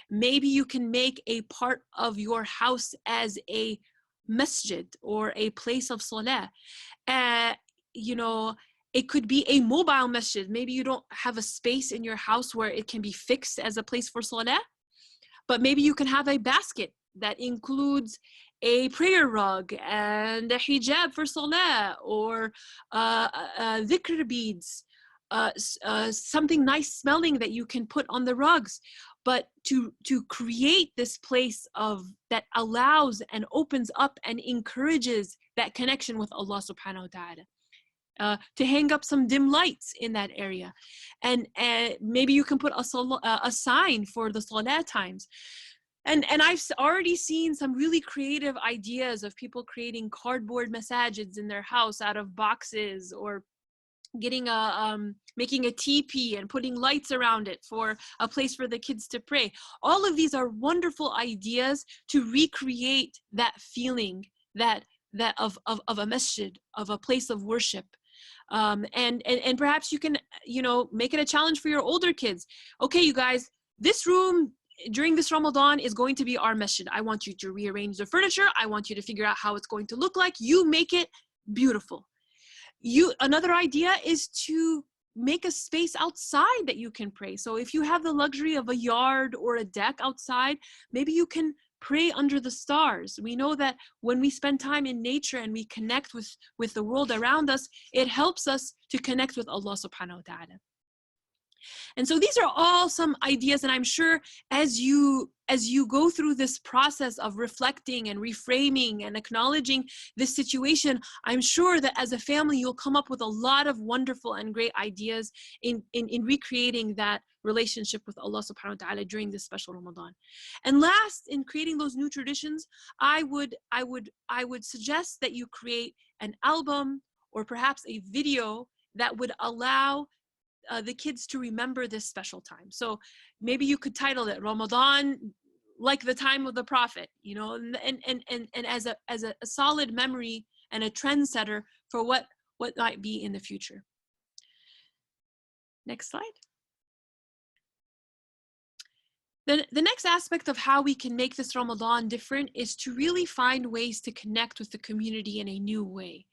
Maybe you can make a part of your house as a masjid or a place of salah. You know, it could be a mobile masjid. Maybe you don't have a space in your house where it can be fixed as a place for salah, but maybe you can have a basket that includes a prayer rug and a hijab for salah, or dhikr beads, something nice smelling that you can put on the rugs. But to create this place that allows and opens up and encourages that connection with Allah subhanahu wa ta'ala. To hang up some dim lights in that area, and maybe you can put a sign for the salah times. And I've already seen some really creative ideas of people creating cardboard masajids in their house out of boxes, or getting making a teepee and putting lights around it for a place for the kids to pray. All of these are wonderful ideas to recreate that feeling that of a masjid, of a place of worship. And perhaps you can, make it a challenge for your older kids. Okay, you guys, this room during this Ramadan is going to be our masjid. I want you to rearrange the furniture. I want you to figure out how it's going to look like. You make it beautiful. Another idea is to make a space outside that you can pray. So if you have the luxury of a yard or a deck outside, maybe you can pray under the stars. We know that when we spend time in nature and we connect with the world around us, it helps us to connect with Allah subhanahu wa ta'ala. And so these are all some ideas, and I'm sure as you go through this process of reflecting and reframing and acknowledging this situation, I'm sure that as a family you'll come up with a lot of wonderful and great ideas in recreating that relationship with Allah subhanahu wa ta'ala during this special Ramadan. And last, in creating those new traditions, I would suggest that you create an album or perhaps a video that would allow the kids to remember this special time. So maybe you could title it Ramadan like the time of the Prophet, and as a solid memory and a trendsetter for what might be in the future. Next slide. The next aspect of how we can make this Ramadan different is to really find ways to connect with the community in a new way.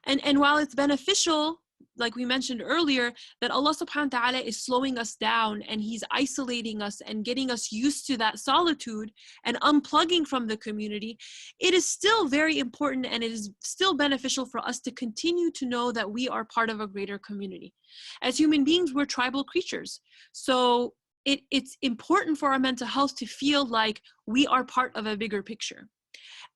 And while it's beneficial, like we mentioned earlier, that Allah subhanahu wa ta'ala is slowing us down and He's isolating us and getting us used to that solitude and unplugging from the community, it is still very important and it is still beneficial for us to continue to know that we are part of a greater community. As human beings, we're tribal creatures. So it's important for our mental health to feel like we are part of a bigger picture,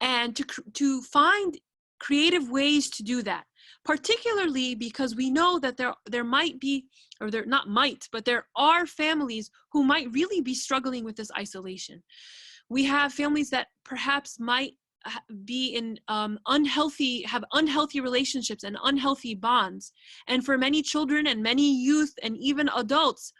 and to find creative ways to do that, particularly because we know that there might be, or there not might, but there are families who might really be struggling with this isolation. We have families that perhaps might be in unhealthy relationships and unhealthy bonds. And for many children and many youth and even adults,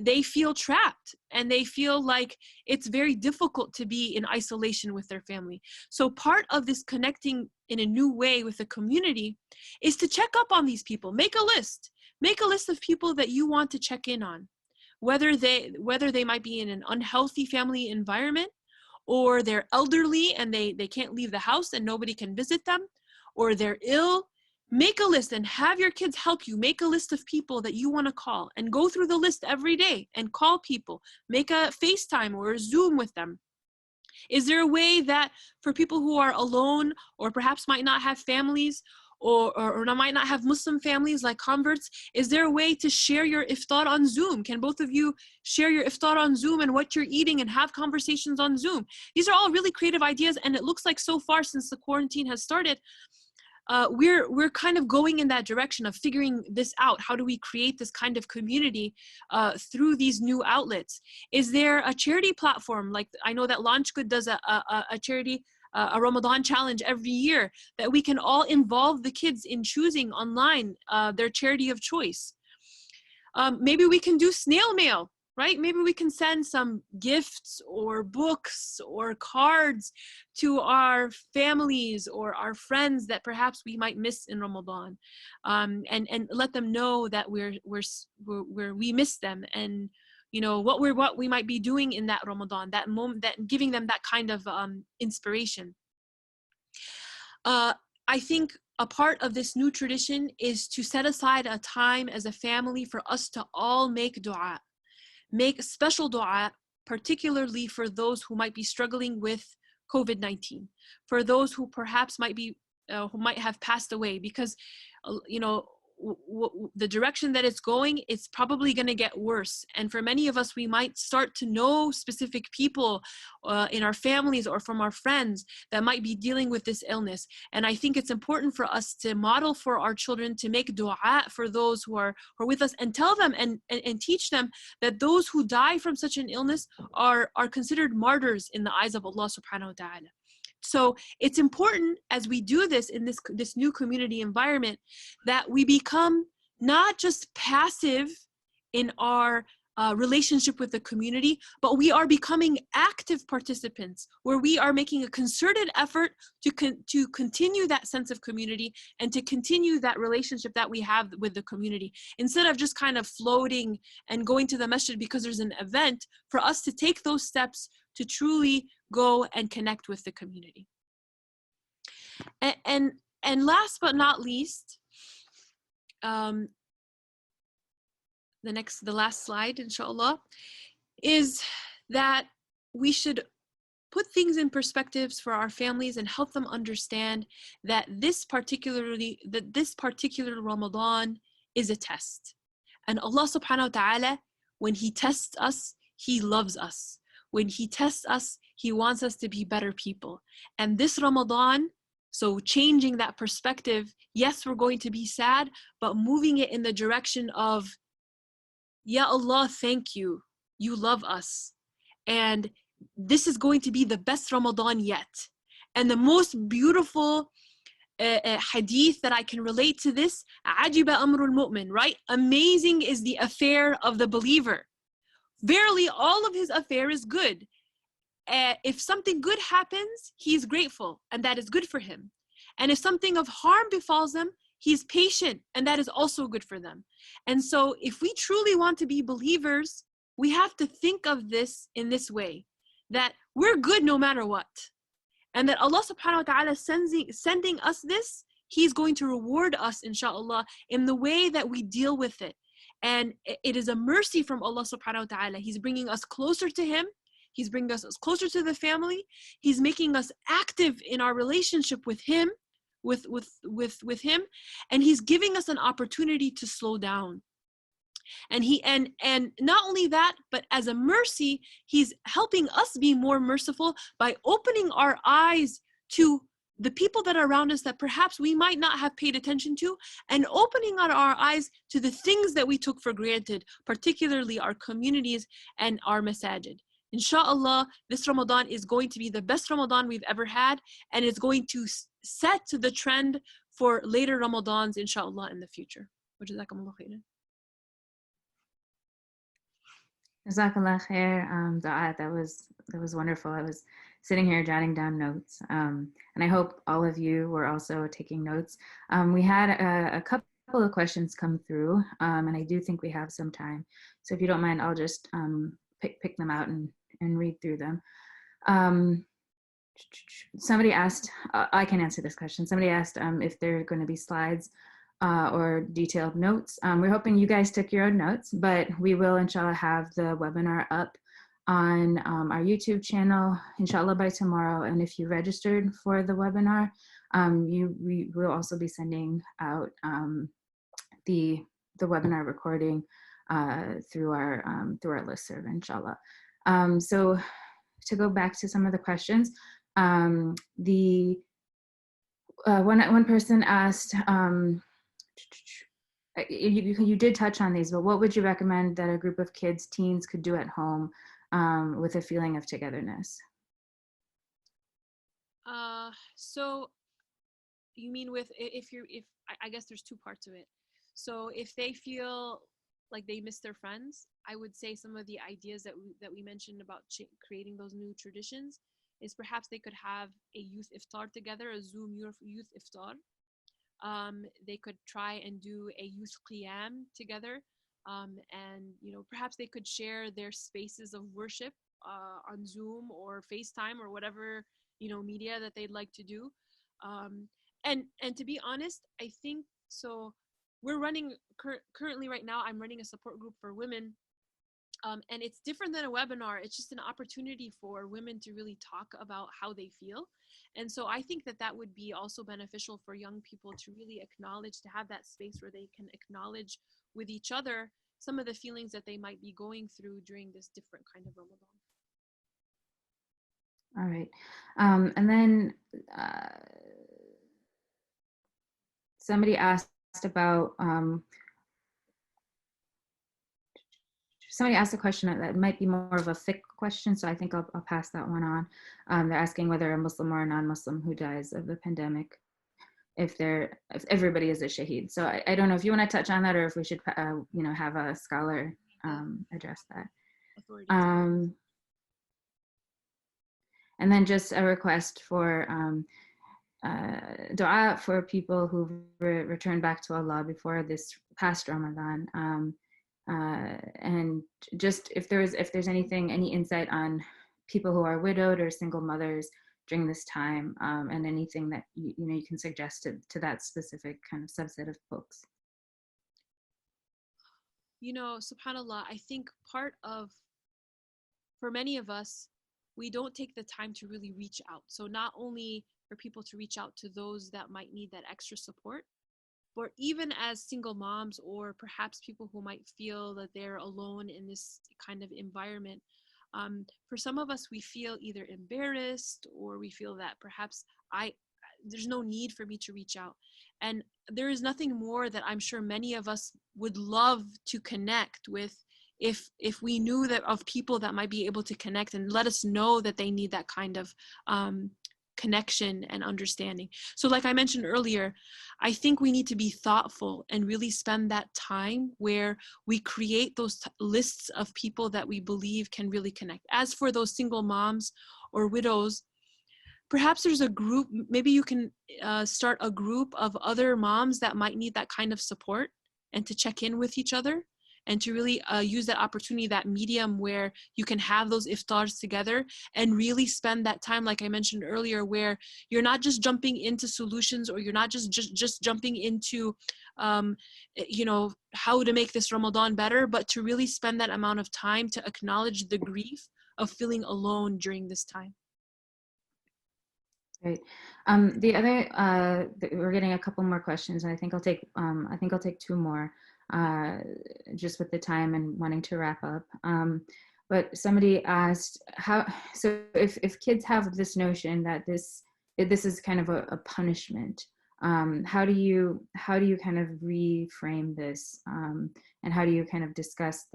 they feel trapped and they feel like it's very difficult to be in isolation with their family. So part of this connecting in a new way with the community is to check up on these people. Make a list of people that you want to check in on. whether they might be in an unhealthy family environment, or they're elderly and they can't leave the house and nobody can visit them, or they're ill. Make a list and have your kids help you. Make a list of people that you want to call and go through the list every day and call people. Make a FaceTime or a Zoom with them. Is there a way that for people who are alone or perhaps might not have families, or might not have Muslim families like converts, is there a way to share your iftar on Zoom? Can both of you share your iftar on Zoom and what you're eating and have conversations on Zoom? These are all really creative ideas, and it looks like so far since the quarantine has started, we're kind of going in that direction of figuring this out. How do we create this kind of community through these new outlets? Is there a charity platform? Like, I know that Launch Good does a charity, a Ramadan challenge every year, that we can all involve the kids in choosing online their charity of choice. Maybe we can do snail mail, right? Maybe we can send some gifts or books or cards to our families or our friends that perhaps we might miss in Ramadan, and let them know that we miss them, and you know what we might be doing in that Ramadan, that moment, that giving them that kind of inspiration. I think a part of this new tradition is to set aside a time as a family for us to all make dua. Make special dua, particularly for those who might be struggling with COVID-19, for those who perhaps might be, who might have passed away, because, you know, the direction that it's going, it's probably going to get worse. And for many of us, we might start to know specific people in our families or from our friends that might be dealing with this illness. And I think it's important for us to model for our children to make dua for those who are with us, and tell them and teach them that those who die from such an illness are considered martyrs in the eyes of Allah subhanahu wa ta'ala. So it's important as we do this in this new community environment that we become not just passive in our relationship with the community, but we are becoming active participants, where we are making a concerted effort to continue that sense of community and to continue that relationship that we have with the community, instead of just kind of floating and going to the masjid because there's an event. For us to take those steps to truly go and connect with the community. And last but not least, the last slide, inshallah, is that we should put things in perspectives for our families and help them understand that this particular Ramadan is a test. And Allah subhanahu wa ta'ala, when He tests us, He loves us. When He tests us, He wants us to be better people. And this Ramadan, so changing that perspective, yes, we're going to be sad, but moving it in the direction of, Ya Allah, thank you. You love us. And this is going to be the best Ramadan yet. And the most beautiful hadith that I can relate to this, Ajiba amrul mu'min, right? Amazing is the affair of the believer. Verily, all of his affair is good. If something good happens, he is grateful, and that is good for him. And if something of harm befalls them, he is patient, and that is also good for them. And so if we truly want to be believers, we have to think of this in this way, that we're good no matter what. And that Allah subhanahu wa ta'ala sending us this, He's going to reward us, inshallah, in the way that we deal with it. And it is a mercy from Allah subhanahu wa ta'ala. He's bringing us closer to Him. He's bringing us closer to the family. He's making us active in our relationship with Him, with Him, and He's giving us an opportunity to slow down. And not only that, but as a mercy, He's helping us be more merciful by opening our eyes to the people that are around us that perhaps we might not have paid attention to, and opening our eyes to the things that we took for granted, particularly our communities and our masajid. Inshallah, this Ramadan is going to be the best Ramadan we've ever had, and it's going to set the trend for later Ramadans, inshallah, in the future. Jazakumullah khairan. Jazakallah khair, Duaa. That was wonderful. I was sitting here jotting down notes, and I hope all of you were also taking notes. We had a couple couple of questions come through, and I do think we have some time. So if you don't mind, I'll just pick them out and read through them. Um, Somebody asked, I can answer this question. Somebody asked if there are going to be slides or detailed notes. We're hoping you guys took your own notes, but we will, inshallah, have the webinar up on our YouTube channel, inshallah, by tomorrow. And if you registered for the webinar, we will also be sending out the webinar recording through our listserv, inshallah. So to go back to some of the questions, the one person asked, you did touch on these, but what would you recommend that a group of kids, teens, could do at home with a feeling of togetherness? So you mean with if I guess there's two parts of it. So if they feel like they miss their friends, I would say some of the ideas that we mentioned about creating those new traditions is perhaps they could have a youth iftar together, a Zoom youth iftar. They could try and do a youth qiyam together, and perhaps they could share their spaces of worship on Zoom or FaceTime or whatever media that they'd like to do. Um, and to be honest, I think so. We're running currently right now. I'm running a support group for women. And it's different than a webinar. It's just an opportunity for women to really talk about how they feel. And so I think that would be also beneficial for young people to really acknowledge, to have that space where they can acknowledge with each other some of the feelings that they might be going through during this different kind of Ramadan. All right. And then somebody asked about somebody asked a question that might be more of a fiqh question, so I think I'll pass that one on. They're asking whether a Muslim or a non-Muslim who dies of the pandemic, if everybody is a shaheed. So I don't know if you want to touch on that, or if we should have a scholar address that. And then just a request for dua for people who've returned back to Allah before this past Ramadan. And just if there's any insight on people who are widowed or single mothers during this time, and anything that you can suggest to that specific kind of subset of folks. SubhanAllah, I think for many of us, we don't take the time to really reach out. So not only for people to reach out to those that might need that extra support, but even as single moms, or perhaps people who might feel that they're alone in this kind of environment. For some of us, we feel either embarrassed, or we feel that perhaps there's no need for me to reach out. And there is nothing more that I'm sure many of us would love to connect with, if we knew that of people that might be able to connect and let us know that they need that kind of connection and understanding. So like I mentioned earlier, I think we need to be thoughtful and really spend that time where we create those lists of people that we believe can really connect. As for those single moms or widows, perhaps there's a group, maybe you can start a group of other moms that might need that kind of support, and to check in with each other, and to really use that opportunity, that medium where you can have those iftars together and really spend that time, like I mentioned earlier, where you're not just jumping into solutions, or you're not just jumping into, how to make this Ramadan better, but to really spend that amount of time to acknowledge the grief of feeling alone during this time. Great. The other, we're getting a couple more questions, and I think I'll take two more, just with the time and wanting to wrap up. But somebody asked so if kids have this notion that this is kind of a punishment, how do you kind of reframe this, and how do you kind of discuss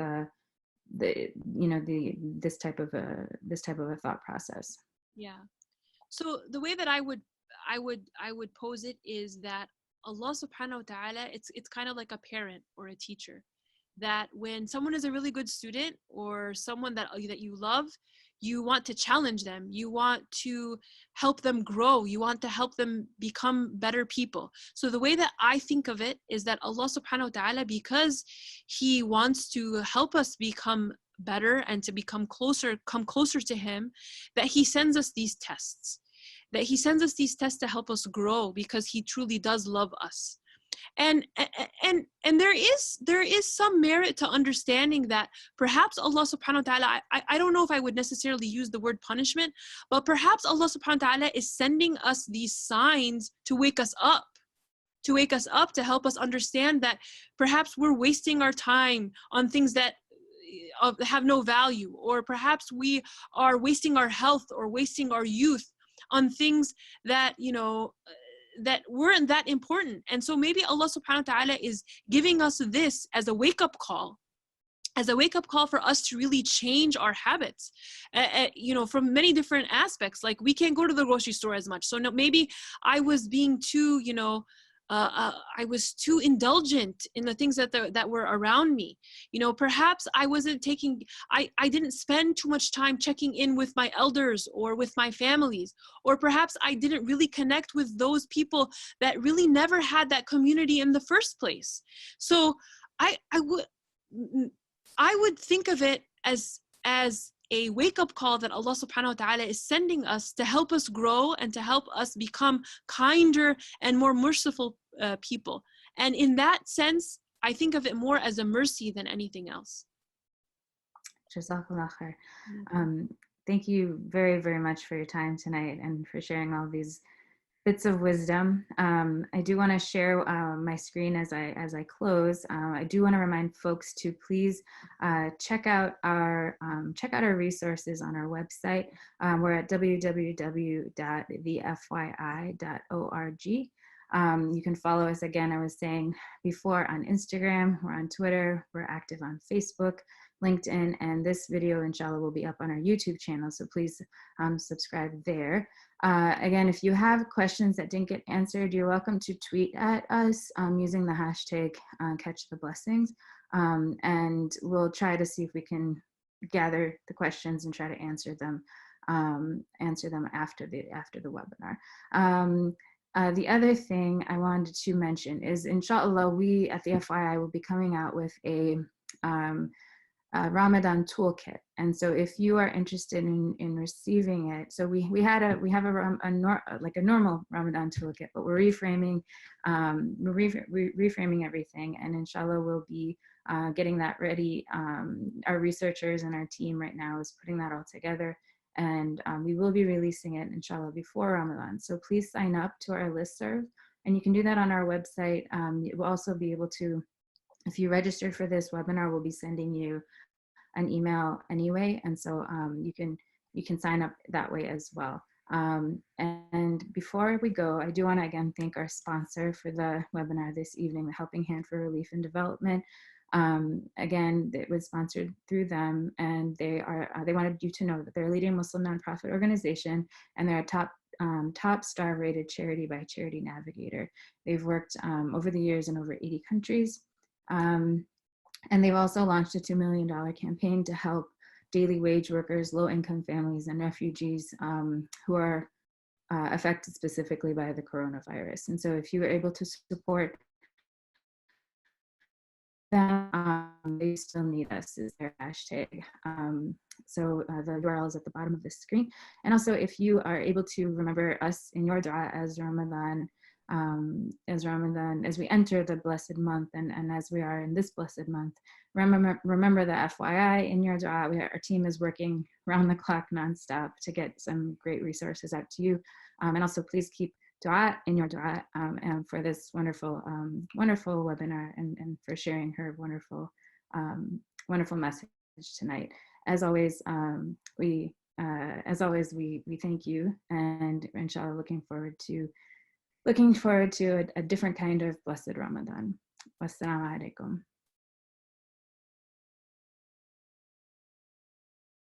this type of a thought process? Yeah. So the way that I would pose it is that Allah subhanahu wa ta'ala, it's kind of like a parent or a teacher, that when someone is a really good student, or someone that you love, You want to challenge them. You want to help them grow. You want to help them become better people. So the way that I think of it is that Allah subhanahu wa ta'ala, because He wants to help us become better and to come closer to Him, that He sends us these tests. That He sends us these tests to help us grow, because He truly does love us. And there is some merit to understanding that perhaps Allah subhanahu wa ta'ala, I don't know if I would necessarily use the word punishment, but perhaps Allah subhanahu wa ta'ala is sending us these signs to wake us up, to help us understand that perhaps we're wasting our time on things that have no value, or perhaps we are wasting our health or wasting our youth on things that, that weren't that important. And so maybe Allah subhanahu wa ta'ala is giving us this as a wake-up call, for us to really change our habits, from many different aspects. Like, we can't go to the grocery store as much. So no, maybe I was being too, I was too indulgent in the things that were around me. Perhaps I wasn't I didn't spend too much time checking in with my elders or with my families, or perhaps I didn't really connect with those people that really never had that community in the first place. So I would think of it as a wake-up call that Allah subhanahu wa ta'ala is sending us to help us grow and to help us become kinder and more merciful people. And in that sense, I think of it more as a mercy than anything else. Jazakallah khair. Thank you very, very much for your time tonight and for sharing all these bits of wisdom. I do want to share my screen as I close. I do want to remind folks to please check out our resources on our website. We're at www.thefyi.org. You can follow us, again, I was saying before, on Instagram, we're on Twitter, we're active on Facebook, LinkedIn, and this video, inshallah, will be up on our YouTube channel, so please subscribe there. Again, if you have questions that didn't get answered, you're welcome to tweet at us using the hashtag #CatchTheBlessings, and we'll try to see if we can gather the questions and try to answer them after the webinar. The other thing I wanted to mention is, inshallah, we at the FYI will be coming out with a Ramadan toolkit. And so if you are interested in receiving it, so we have a normal Ramadan toolkit, but we're reframing everything, and inshallah we'll be getting that ready. Our researchers and our team right now is putting that all together, and we will be releasing it, inshallah, before Ramadan. So please sign up to our listserv, and you can do that on our website. You will also be able to, if you registered for this webinar, we'll be sending you an email anyway, and so you can sign up that way as well. And before we go, I do want to again thank our sponsor for the webinar this evening, the Helping Hand for Relief and Development. Again, it was sponsored through them, and they wanted you to know that they're a leading Muslim nonprofit organization, and they're a top star rated charity by Charity Navigator. They've worked over the years in over 80 countries. And they've also launched a $2 million campaign to help daily wage workers, low-income families, and refugees who are affected specifically by the coronavirus. And so if you were able to support them, they still need us is their hashtag. So the URL is at the bottom of the screen. And also, if you are able to remember us in your dua as Ramadan, as we enter the blessed month, and as we are in this blessed month, remember the FYI in your dua. Our team is working round the clock nonstop to get some great resources out to you. And also, please keep dua in your dua, and for this wonderful webinar, and for sharing her wonderful message tonight. As always, we thank you, and inshallah looking forward to a different kind of blessed Ramadan. Wassalamu alaikum.